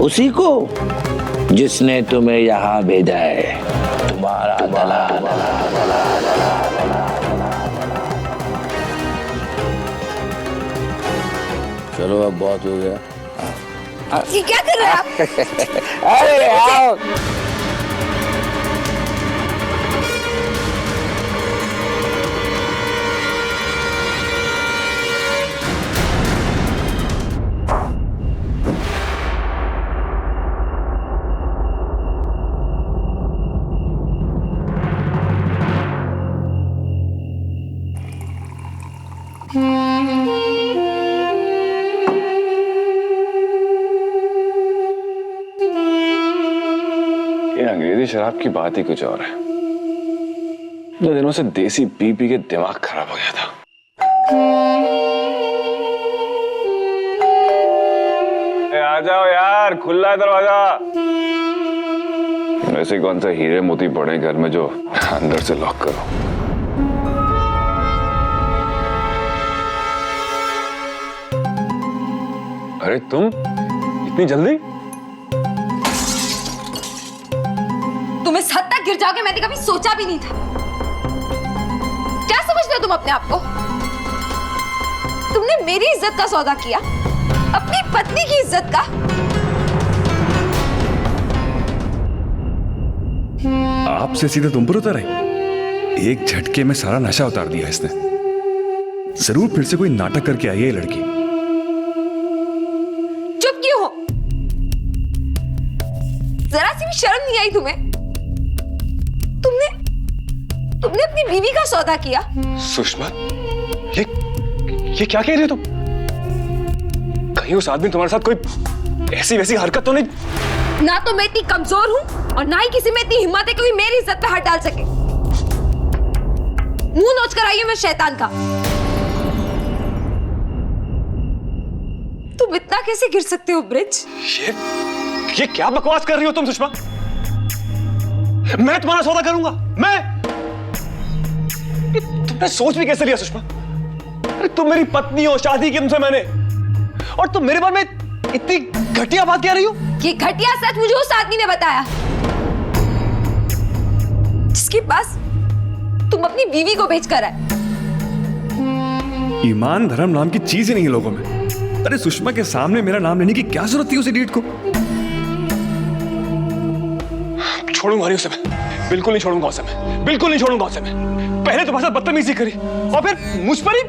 उसी को जिसने तुम्हें यहाँ भेजा है, तुम्हारा दलाल। चलो अब बहुत हो गया। ये क्या कर रहे हैं आप? अरे आओ। ये अंग्रेजी शराब की बात ही कुछ और है। दो दिनों से देसी पी पी के दिमाग खराब हो गया था। आ जाओ यार, खुला है दरवाजा। वैसे कौन सा हीरे मोती पड़े घर में जो अंदर से लॉक करो। अरे तुम इतनी जल्दी? तुम इस हद तक गिर जाओगे मैंने कभी सोचा भी नहीं था। क्या समझते हो तुम अपने आप को? तुमने मेरी इज्जत का सौदा किया, अपनी पत्नी की इज्जत का। आपसे सीधे तुम पर उतर आई। एक झटके में सारा नशा उतार दिया इसने। जरूर फिर से कोई नाटक करके आई है ये लड़की। चुप क्यों हो? जरा सी भी शर्म नहीं आई तुम्हें? तुमने अपनी बीवी का सौदा किया। सुषमा, ये क्या कह रही हो तुम? कहीं उस आदमी तुम्हारे साथ कोई ऐसी वैसी हरकत तो नहीं? ना तो मैं इतनी कमजोर हूं और ना ही किसी में इतनी हिम्मत है कि मेरी इज्जत पे हाथ डाल सके। मुंह नोच कर आई हूं मैं शैतान का। तुम इतना कैसे गिर सकते हो ब्रिज? ये क्या बकवास कर रही हो तुम सुषमा? मैं तुम्हारा सौदा करूंगा? मैं? तुमने सोच भी कैसे लिया सुषमा? अरे तुम मेरी पत्नी हो, शादी की तुमसे मैंने, और तुम मेरे बारे में इतनी घटिया बात कह रही हो? ये घटिया सच मुझे उस आदमी ने बताया जिसके पास तुम अपनी बीवी को भेजकर आए। ईमान धर्म नाम की चीज ही नहीं है लोगों में। अरे सुषमा के सामने मेरा नाम लेने की क्या जरूरत थी उस इडियट को? छोड़ूंगा नहीं उसे मैं, बिल्कुल नहीं छोड़ूंगा उसे मैं, बिल्कुल नहीं छोड़ूंगा उसे मैं। पहले तुम्हारे साथ बदतमीजी करी और फिर मुझ पर ही।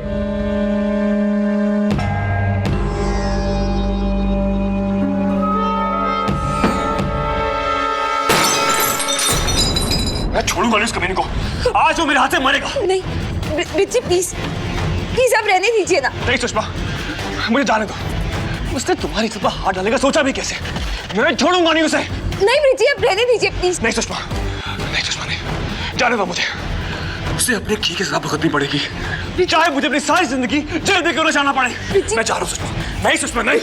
मैं छोड़ूंगा नहीं उस कमीने को। आज वो मेरे हाथ से मरेगा। नहीं ब्रिज प्लीज प्लीज आप रहने दीजिए ना। नहीं सुषमा, मुझे जाने दो। उसने तुम्हारी इज्जत पर हाथ डालेगा सोचा भी कैसे? मैं छोड़ूंगा नहीं उसे। नहीं ब्रिज आप रहने दीजिए प्लीज। नहीं सुषमा, नहीं सुषमा, नहीं जाने दो मुझे। उसे अपने की की सजा भुगतनी पड़ेगी, चाहे मुझे अपनी सारी जिंदगी जेल देकर उन्हें जाना पड़े। मैं जा रहा हूं सुषमा। नहीं सुषमा, नहीं।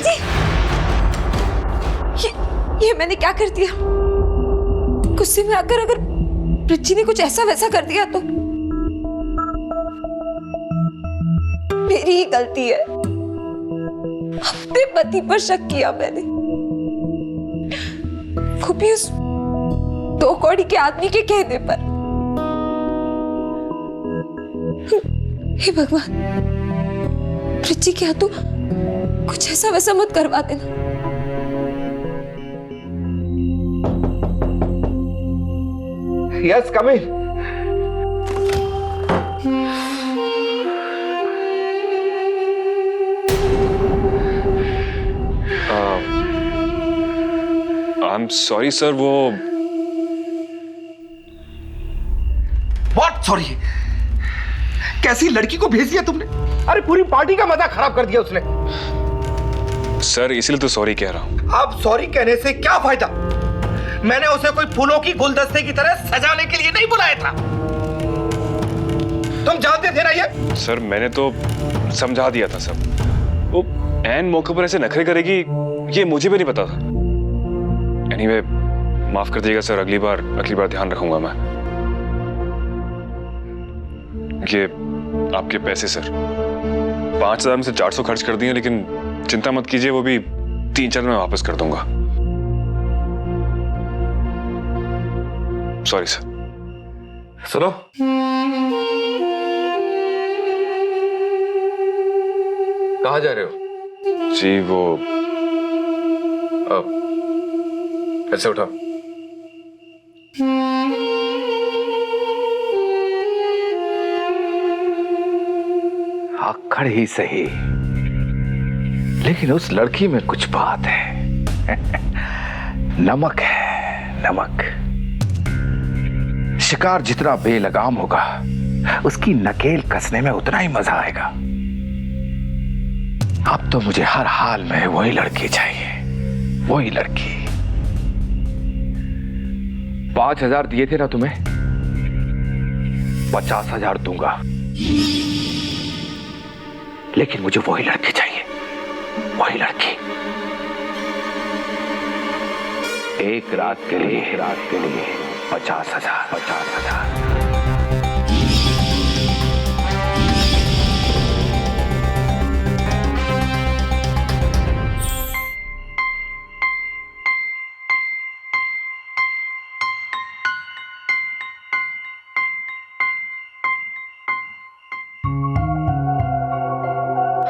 ये मैंने क्या कर दिया? गुस्से में आकर अगर ब्रिज ने कुछ ऐसा वैसा कर दिया तो मेरी ही गलती है। अपने पति पर शक किया मैंने, वो भी उस दो कौड़ी के आदमी के कहने पर। हे भगवान, ब्रिज के हाथों कुछ ऐसा वैसा मत करवा देना। Yes come in. I am sorry sir, वो व्हाट सॉरी? कैसी लड़की को भेज दिया तुमने? अरे पूरी पार्टी का मजा खराब कर दिया उसने। सर इसलिए तो सॉरी कह रहा हूं। अब सॉरी कहने से क्या फायदा? मैंने उसे कोई फूलों की गुलदस्ते की तरह सजाने के लिए नहीं बुलाया था। तुम जानते थे ना ये? सर मैंने तो समझा दिया था सब। वो ऐन मौके पर ऐसे नखरे करेगी ये मुझे भी नहीं पता था। एनीवे, माफ कर दीजिएगा सर, अगली बार ध्यान रखूंगा मैं। ये आपके पैसे सर, 5,000 में से 400 खर्च कर दिए, लेकिन चिंता मत कीजिए, वो भी 3-4 में वापस कर दूंगा। Sorry sir. सुनो, कहाँ जा रहे हो? जी वो ऐसे उठाओ। आखड़ ही सही, लेकिन उस लड़की में कुछ बात है। नमक है, नमक। शिकार जितना बेलगाम होगा, उसकी नकेल कसने में उतना ही मजा आएगा। अब तो मुझे हर हाल में वही लड़की चाहिए, वही लड़की। 5,000 दिए थे ना तुम्हें, 50,000 दूंगा, लेकिन मुझे वही लड़की चाहिए, वही लड़की। एक रात के लिए 50,000, 50,000।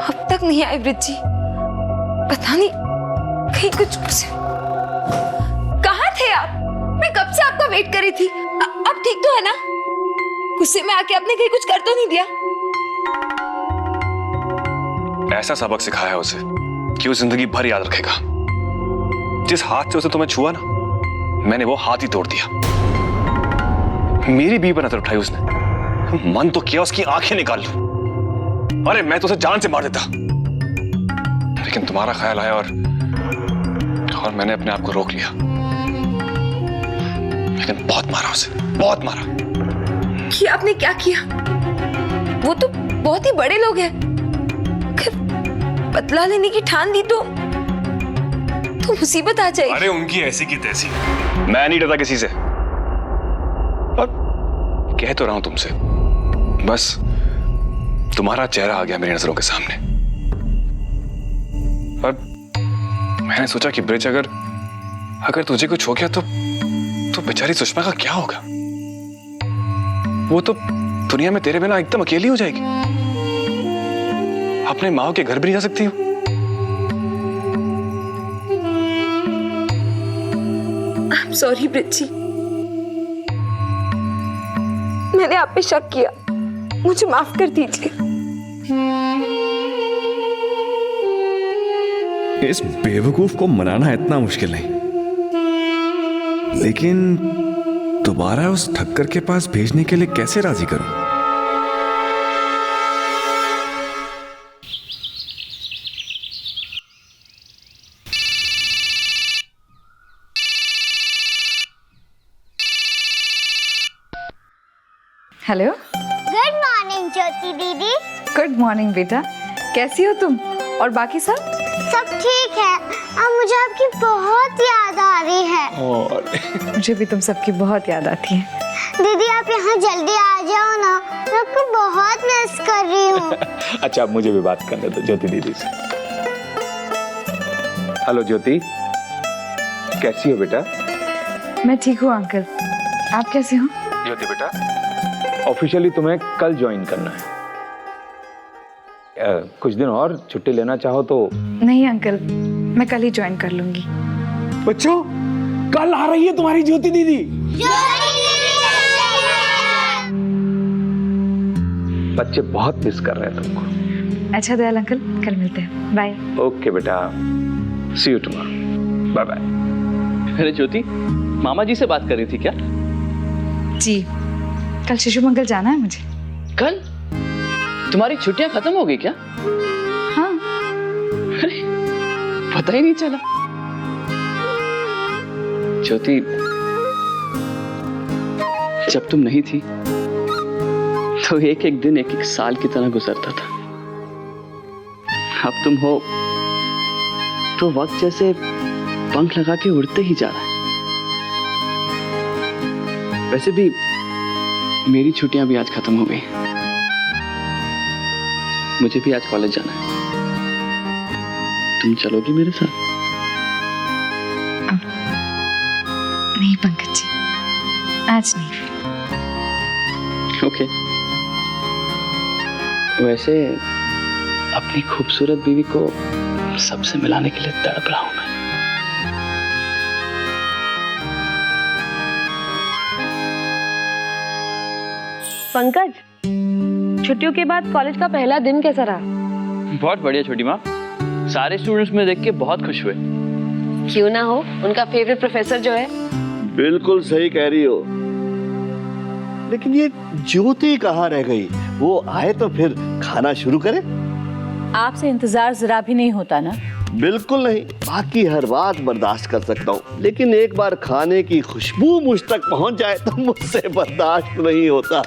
अब तक नहीं आई ब्रिज जी, पता नहीं कहीं कुछ कहाँ थे आप? मैं कब से आपका वेट कर रही थी। अब ठीक तो है ना? गुस्से में आके आपने कहीं कुछ कर तो नहीं दिया? ऐसा सबक सिखाया है उसे कि वो जिंदगी भर याद रखेगा। जिस हाथ से उसे तुम्हें छुआ ना, मैंने वो हाथ ही तोड़ दिया। मेरी बीवी पर नजर उठाई उसने, मन तो किया उसकी आंखें निकाल लूं। अरे मैं तो उसे जान से मार देता, लेकिन तुम्हारा ख्याल आया और मैंने अपने आप को रोक लिया। लेकिन बहुत मारा उसे, बहुत मारा। कि आपने क्या किया? वो तो बहुत ही बड़े लोग हैं। अगर बदला लेने की ठान दी तो मुसीबत आ जाएगी। अरे उनकी ऐसी की तैसी, मैं नहीं डरता किसी से। और कह तो रहा हूं तुमसे, बस तुम्हारा चेहरा आ गया मेरी नजरों के सामने। और मैंने सोचा कि ब्रिज, अगर तुझे कुछ हो गया तो बेचारी सुषमा का क्या होगा? वो तो दुनिया में तेरे बिना एकदम अकेली हो जाएगी। अपने माँ के घर भी नहीं जा सकती हो। I'm sorry ब्रिज जी, मैंने आप पे शक किया, मुझे माफ कर दीजिए। इस बेवकूफ को मनाना इतना मुश्किल नहीं, लेकिन दोबारा उस ठक्कर के पास भेजने के लिए कैसे राजी करूं? हेलो। गुड मॉर्निंग ज्योति दीदी। गुड मॉर्निंग बेटा, कैसी हो तुम और बाकी सब? सब ठीक है। अब मुझे आपकी बहुत याद आ रही है। मुझे भी तुम सबकी बहुत याद आती है। दीदी आप यहाँ जल्दी आ जाओ ना, मैं आपको बहुत मिस कर रही हूँ। अच्छा, अब मुझे भी बात करने दो ज्योति दीदी से। हेलो ज्योति, कैसी हो बेटा? मैं ठीक हूँ अंकल, आप कैसे हो? ज्योति बेटा, ऑफिशियली तुम्हें कल ज्वाइन करना है। कुछ दिन और छुट्टी लेना चाहो तो? नहीं अंकल, मैं कल ही ज्वाइन कर लूंगी। बच्चों, कल आ रही है तुम्हारी ज्योति दीदी। बच्चे बहुत मिस कर रहे हैं तुमको। अच्छा दयाल अंकल, कल मिलते हैं, बाय। ओके बेटा, सी यू टुमारो, बाय बाय। अरे ज्योति, मामा जी से बात कर रही थी क्या? जी, कल शिशु मंगल जाना है मुझे। कल? तुम्हारी छुट्टियां खत्म हो गई क्या? हाँ। अरे पता ही नहीं चला। ज्योति, जब तुम नहीं थी तो एक एक दिन एक एक साल की तरह गुजरता था। अब तुम हो तो वक्त जैसे पंख लगा के उड़ते ही जा रहा है। वैसे भी मेरी छुट्टियां भी आज खत्म हो गई, मुझे भी आज कॉलेज जाना है। तुम चलोगी मेरे साथ? नहीं पंकज जी, आज नहीं। ओके। वैसे अपनी खूबसूरत बीवी को सबसे मिलाने के लिए तड़प रहा हूं मैं। पंकज, छुट्टियों के बाद कॉलेज का पहला दिन कैसा रहा? बहुत बढ़िया छोटी माँ, सारे स्टूडेंट्स में देख के बहुत खुश हुए। क्यों ना हो, उनका फेवरेट प्रोफेसर जो है। बिल्कुल सही कह रही हो, लेकिन ये ज्योति कहाँ रह गई? वो आए तो फिर खाना शुरू करे। आपसे इंतजार जरा भी नहीं होता ना? बिल्कुल नहीं, बाकी हर बात बर्दाश्त कर सकता हूँ, लेकिन एक बार खाने की खुशबू मुझ तक पहुँच जाए तो मुझसे बर्दाश्त नहीं होता।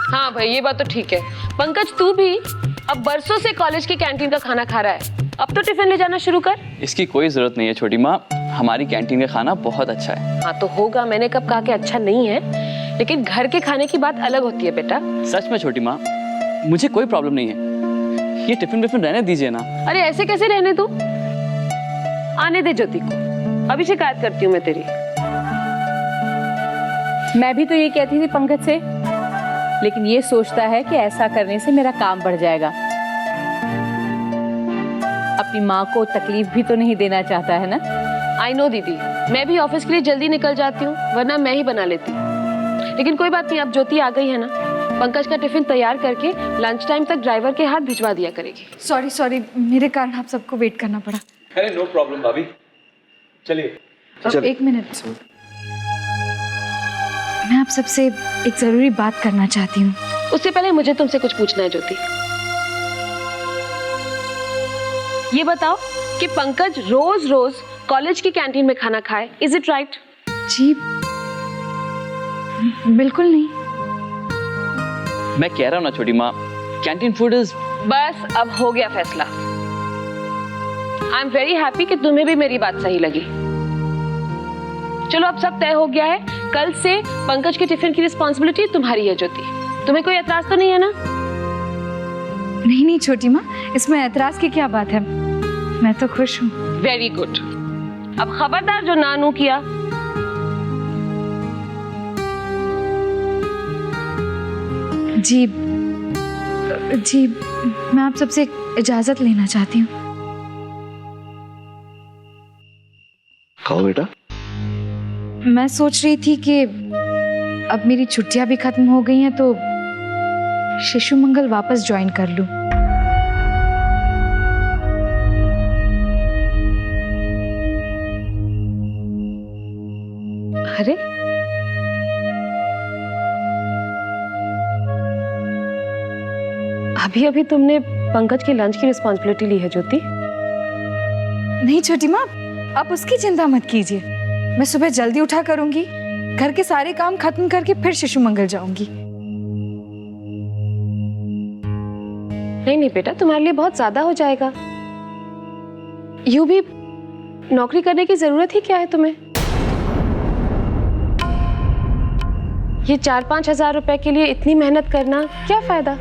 हाँ भाई, ये बात तो ठीक है। पंकज, तू भी अब बरसों से कॉलेज की कैंटीन का खाना खा रहा है, अब तो टिफिन ले जाना शुरू कर। इसकी कोई जरूरत नहीं है छोटी माँ, हमारी कैंटीन का खाना बहुत अच्छा है। हाँ तो होगा, मैंने कब कहा कि अच्छा नहीं है, लेकिन घर के खाने की बात अलग होती है बेटा। सच में छोटी माँ, मुझे कोई प्रॉब्लम नहीं है, ये टिफिन विफिन रहने दीजिए ना। अरे ऐसे कैसे रहने तू? आने दे ज्योति को, अभी शिकायत करती हूँ मैं तेरी। मैं भी तो ये कहती थी पंकज से, लेकिन ये सोचता है कि ऐसा करने से मेरा काम बढ़ जाएगा। अपनी माँ को तकलीफ भी तो नहीं देना चाहता है ना? आई नो दीदी, मैं भी ऑफिस के लिए जल्दी निकल जाती हूँ, वरना मैं ही बना लेती। लेकिन कोई बात नहीं, अब ज्योति आ गई है ना, पंकज का टिफिन तैयार करके लंच टाइम तक ड्राइवर के हाथ भिजवा दिया करेगी। सॉरी, मेरे कारण आप सबको वेट करना पड़ा। अरे नो प्रॉब्लम भाभी, चलिए। एक मिनट, मैं आप सबसे एक जरूरी बात करना चाहती हूँ। उससे पहले मुझे तुमसे कुछ पूछना है ज्योति। ये बताओ कि पंकज रोज रोज कॉलेज की कैंटीन में खाना खाए, इज इट राइट? जी बिल्कुल नहीं। मैं कह रहा हूँ ना छोटी माँ, कैंटीन फूड इज। बस अब हो गया फैसला। आई एम वेरी हैप्पी कि तुम्हें भी मेरी बात सही लगी। चलो अब सब तय हो गया है, कल से पंकज के टिफिन की रिस्पॉन्सिबिलिटी तुम्हारी है ज्योति। तुम्हें कोई एतराज तो नहीं है ना? नहीं छोटी माँ, इसमें एतराज की क्या बात है, मैं तो खुश हूँ। Very good. अब खबरदार जो नानू किया। जी मैं आप सबसे इजाजत लेना चाहती हूँ। कहो बेटा। मैं सोच रही थी कि अब मेरी छुट्टियां भी खत्म हो गई हैं तो शिशु मंगल वापस ज्वाइन कर लूं। अरे अभी अभी तुमने पंकज के लंच की रिस्पॉन्सिबिलिटी ली है ज्योति। नहीं छोटी माँ, आप उसकी चिंता मत कीजिए, मैं सुबह जल्दी उठा करूंगी, घर के सारे काम खत्म करके फिर शिशु मंगल जाऊंगी। नहीं बेटा, तुम्हारे लिए बहुत ज्यादा हो जाएगा। यूं भी नौकरी करने की जरूरत ही क्या है तुम्हें? ये 4-5 हजार रुपए के लिए इतनी मेहनत करना क्या फायदा?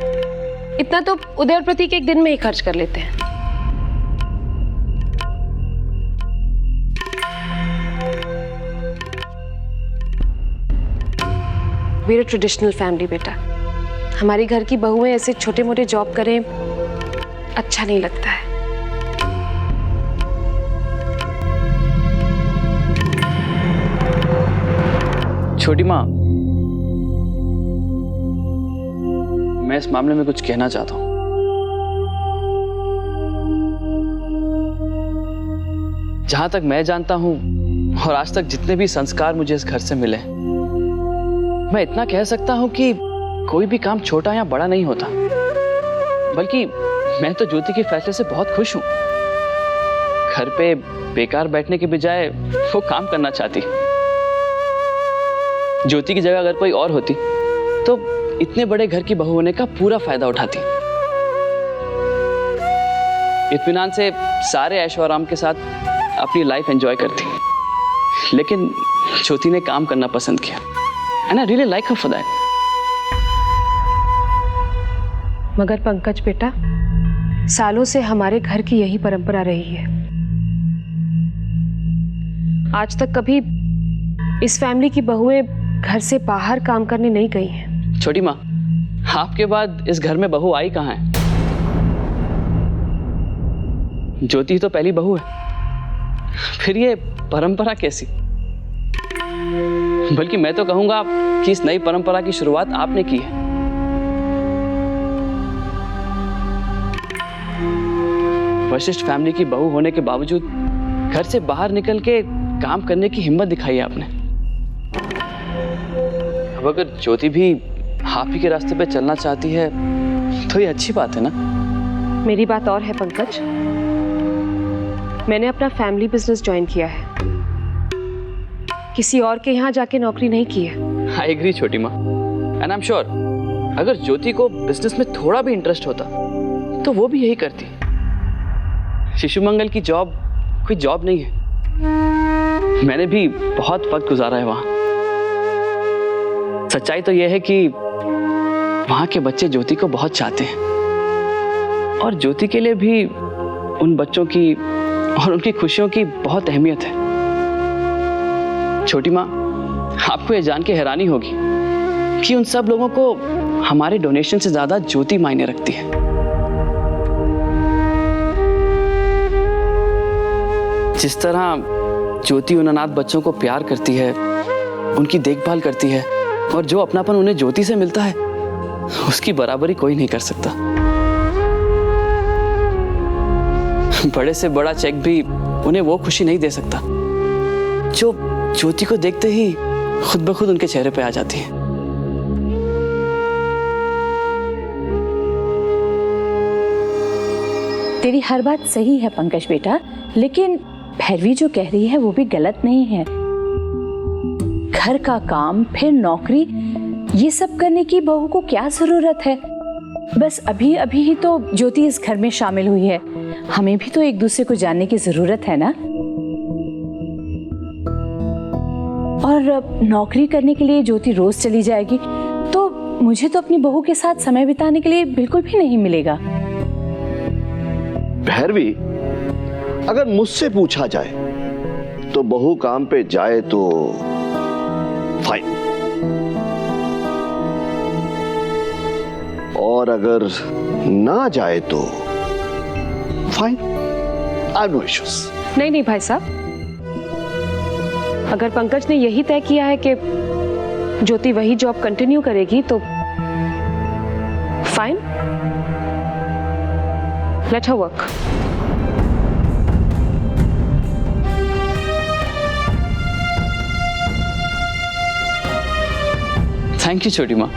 इतना तो उदय और प्रतीक एक दिन में ही खर्च कर लेते हैं। we're a ट्रेडिशनल फैमिली बेटा, हमारी घर की बहुएं ऐसे छोटे मोटे जॉब करें अच्छा नहीं लगता है। छोटी माँ, मैं इस मामले में कुछ कहना चाहता हूँ। जहां तक मैं जानता हूं और आज तक जितने भी संस्कार मुझे इस घर से मिले, मैं इतना कह सकता हूं कि कोई भी काम छोटा या बड़ा नहीं होता। बल्कि मैं तो ज्योति के फैसले से बहुत खुश हूं। घर पे बेकार बैठने के बजाय वो काम करना चाहती। ज्योति की जगह अगर कोई और होती तो इतने बड़े घर की बहू होने का पूरा फायदा उठाती। इत्मीनान से सारे ऐशो आराम के साथ अपनी लाइफ एंजॉय करती। लेकिन ज्योति ने काम करना पसंद किया, and I really like her for that. मगर पंकज बेटा, सालों से हमारे घर की यही परंपरा रही है। आज तक कभी इस फैमिली की बहुएं घर से बाहर काम करने नहीं गई हैं। छोटी माँ, आपके बाद इस घर में बहू आई कहाँ है? ज्योति तो पहली बहू है, फिर ये परंपरा कैसी? बल्कि मैं तो कहूंगा कि इस नई परंपरा की शुरुआत आपने की है। वशिष्ठ फैमिली की बहू होने के बावजूद घर से बाहर निकल के काम करने की हिम्मत दिखाई है आपने। अब अगर ज्योति भी आप ही के रास्ते पे चलना चाहती है तो ये अच्छी बात है ना। मेरी बात और है पंकज, मैंने अपना फैमिली बिजनेस ज्वाइन किया है, किसी और के यहाँ जाके नौकरी नहीं की है। आई एग्री छोटी माँ, एंड आई एम श्योर अगर ज्योति को बिजनेस में थोड़ा भी इंटरेस्ट होता तो वो भी यही करती। शिशु मंगल की जॉब कोई जॉब नहीं है, मैंने भी बहुत वक्त गुजारा है वहां। सच्चाई तो यह है कि वहां के बच्चे ज्योति को बहुत चाहते हैं और ज्योति के लिए भी उन बच्चों की और उनकी खुशियों की बहुत अहमियत है। छोटी माँ, आपको यह जान के हैरानी होगी कि उन सब लोगों को हमारे डोनेशन से ज्यादा ज्योति मायने रखती है। जिस तरह ज्योति उन अनाथ बच्चों को प्यार करती है, उनकी देखभाल करती है और जो अपनापन उन्हें ज्योति से मिलता है उसकी बराबरी कोई नहीं कर सकता। बड़े से बड़ा चेक भी उन्हें वो खुशी नहीं दे सकता जो ज्योति को देखते ही खुद ब खुद उनके चेहरे पे आ जाती है। तेरी हर बात सही है पंकज बेटा, लेकिन भैरवी जो कह रही है वो भी गलत नहीं है। घर का काम फिर नौकरी, ये सब करने की बहू को क्या जरूरत है? बस अभी अभी ही तो ज्योति इस घर में शामिल हुई है, हमें भी तो एक दूसरे को जानने की जरूरत है ना। और नौकरी करने के लिए ज्योति रोज चली जाएगी तो मुझे तो अपनी बहू के साथ समय बिताने के लिए बिल्कुल भी नहीं मिलेगा। भैरवी, अगर मुझसे पूछा जाए तो बहू काम पे जाए तो फाइन, और अगर ना जाए तो fine, I have no issues. नहीं नहीं भाई साहब, अगर पंकज ने यही तय किया है कि ज्योति वही जॉब कंटिन्यू करेगी तो fine, let her work. Thank you छोटी माँ।